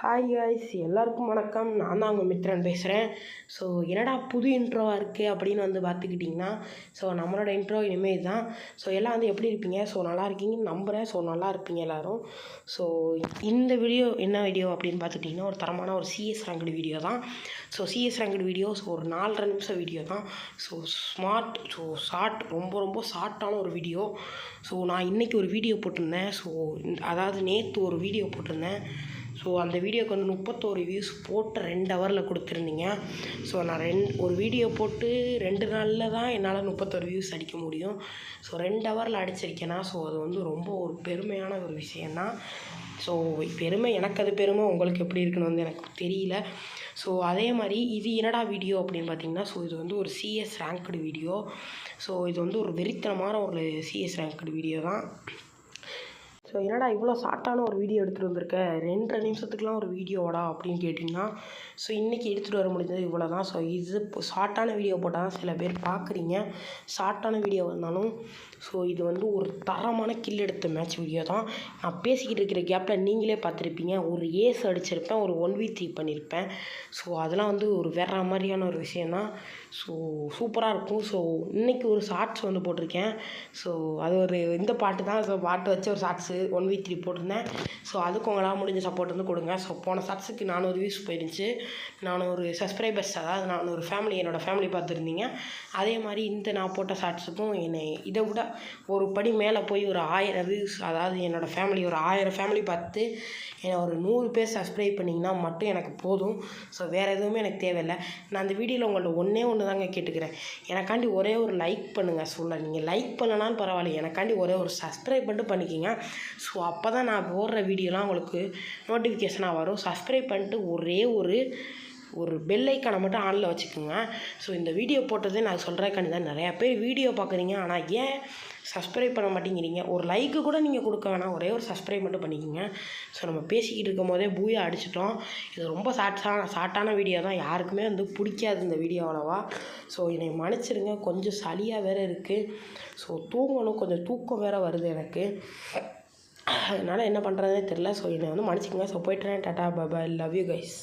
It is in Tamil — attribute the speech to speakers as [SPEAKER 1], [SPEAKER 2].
[SPEAKER 1] ஹாய் காய்ஸ், எல்லாருக்கும் வணக்கம். நான் தான் உங்கள் மித்ரன் பேசுகிறேன். ஸோ என்னடா புது இன்ட்ரோவாக இருக்குது அப்படின்னு பார்த்துக்கிட்டிங்கன்னா, ஸோ நம்மளோட இன்ட்ரோ இனிமேல் தான். ஸோ எல்லாம் எப்படி இருப்பீங்க? ஸோ நல்லா இருக்கீங்கன்னு நம்புகிறேன். ஸோ நல்லா இருப்பீங்க எல்லோரும். ஸோ இந்த வீடியோ என்ன வீடியோ அப்படின்னு பார்த்துக்கிட்டிங்கன்னா, ஒரு தரமான ஒரு சிஎஸ் ரேங்கடு வீடியோ தான். ஸோ சிஎஸ் ரேங்கடு வீடியோ ஒரு 4.5 நிமிஷம் வீடியோ தான். ஸோ ஸ்மார்ட், ஸோ ஷார்ட், ரொம்ப ஷார்ட்டான ஒரு வீடியோ. ஸோ நான் இன்றைக்கி ஒரு வீடியோ போட்டிருந்தேன். ஸோ அதாவது நேற்று ஒரு வீடியோ போட்டிருந்தேன். ஸோ அந்த வீடியோக்கு 31 வியூஸ் போட்டு 2 ஹவரில் கொடுத்துருந்தீங்க. ஸோ நான் ஒரு வீடியோ போட்டு 2 நாளில் தான் என்னால் 31 வியூஸ் அடிக்க முடியும். ஸோ 2 ஹவரில் அடிச்சிருக்கேன்னா ஸோ அது ரொம்ப ஒரு பெருமையான ஒரு விஷயந்தான். ஸோ பெருமை, எனக்கு அது பெருமை, உங்களுக்கு எப்படி இருக்குன்னு எனக்கு தெரியல. ஸோ அதே மாதிரி இது என்னடா வீடியோ அப்படின்னு பார்த்தீங்கன்னா, ஸோ இது ஒரு சிஎஸ் ரேங்க்டு வீடியோ. ஸோ இது ஒரு வெறித்தனமான ஒரு சிஎஸ் ரேங்க்டு வீடியோ தான். ஸோ என்னடா இவ்வளோ ஷார்ட்டான ஒரு வீடியோ எடுத்துகிட்டு வந்திருக்க, 2.5 நிமிஷத்துக்குலாம் ஒரு வீடியோவாடா அப்படின்னு கேட்டிங்கன்னா, ஸோ இன்றைக்கி எடுத்துகிட்டு வர முடிஞ்சது இவ்வளோ தான். ஸோ இது ஷார்ட்டான வீடியோ போட்டால் தான் சில பேர் பார்க்குறீங்க. ஷார்ட்டான வீடியோ இருந்தாலும் ஸோ இது ஒரு தரமான கில் எடுத்த மேட்ச் வீடியோ தான். நான் பேசிக்கிட்டு இருக்கிற கேப்பில் நீங்களே பார்த்துருப்பீங்க, ஒரு ஏஸ் அடிச்சிருப்பேன், ஒரு 1v3 பண்ணியிருப்பேன். ஸோ அதெல்லாம் ஒரு வேற மாதிரியான ஒரு விஷயந்தான். ஸோ சூப்பராக இருக்கும். ஸோ இன்றைக்கி ஒரு ஷார்ட்ஸ் போட்டிருக்கேன். ஸோ அது இந்த பாட்டு தான். ஸோ பாட்டு வச்சு ஒரு ஷார்ட்ஸு 1v3 போட்டிருந்தேன். ஸோ அதுக்கு உங்களால் முடிஞ்ச சப்போர்ட் கொடுங்க. ஸோ போன ஷார்ட்ஸுக்கு 400 வியூஸ் போயிருந்துச்சு. 400 சப்ஸ்கிரைபர்ஸ், அதாவது 400 ஃபேமிலி, என்னோடய ஃபேமிலி பார்த்துருந்தீங்க. அதே மாதிரி நான் போட்ட ஷார்ட்ஸுக்கும் என்னை இதை விட ஒரு படி மேலே போய் ஒரு 1000 வியூஸ், அதாவது என்னோடய ஃபேமிலி ஒரு 1000 ஃபேமிலி பார்த்து என்னை ஒரு 100 பேர் சப்ஸ்கிரைப் பண்ணிங்கன்னா மட்டும் எனக்கு போதும். ஸோ வேறு எதுவுமே எனக்கு தேவையில்லை. நான் அந்த வீடியோவில் உங்கள்ட்ட ஒன்று தாங்க கேட்டுக்கிறேன். எனக்காண்டி ஒரே ஒரு லைக் பண்ணுங்கள். நீங்கள் லைக் பண்ணனாலும் பரவாயில்ல, எனக்காண்டி ஒரே ஒரு சப்ஸ்கிரைப் பண்ணிட்டு பண்ணிக்கிங்க. ஸோ அப்போ தான் நான் போடுற வீடியோலாம் உங்களுக்கு நோட்டிஃபிகேஷனாக வரும். சப்ஸ்கிரைப் பண்ணிட்டு ஒரே ஒரு பெல் ஐக்கானை மட்டும் ஆனில் வச்சுக்கோங்க. ஸோ இந்த வீடியோ போட்டதே நான் சொல்கிறேக்காண்டி தான். நிறையா பேர் வீடியோ பார்க்குறீங்க, ஆனால் ஏன் சப்ஸ்கிரைப் பண்ண மாட்டேங்கிறீங்க? ஒரு லைக்கு கூட நீங்கள் கொடுக்க வேணாம், ஒரே ஒரு சப்ஸ்கிரைப் மட்டும் பண்ணிக்கோங்க. ஸோ நம்ம பேசிக்கிட்டு இருக்கும் போதே பூயா அடிச்சிட்டோம். இது ரொம்ப ஷார்ட்டான வீடியோ தான். யாருக்குமே பிடிக்காது இந்த வீடியோ அவ்வளோவா. ஸோ என்னை மன்னிச்சிடுங்க, கொஞ்சம் சளியாக வேறு இருக்குது. ஸோ தூங்கணும், கொஞ்சம் தூக்கம் வேறு வருது எனக்கு. அதனால் என்ன பண்ணுறதுனே தெரில. ஸோ என்னை மன்னிச்சிக்கோங்க. ஸோ போய்ட்டுறேன். Tata, bye, love you guys.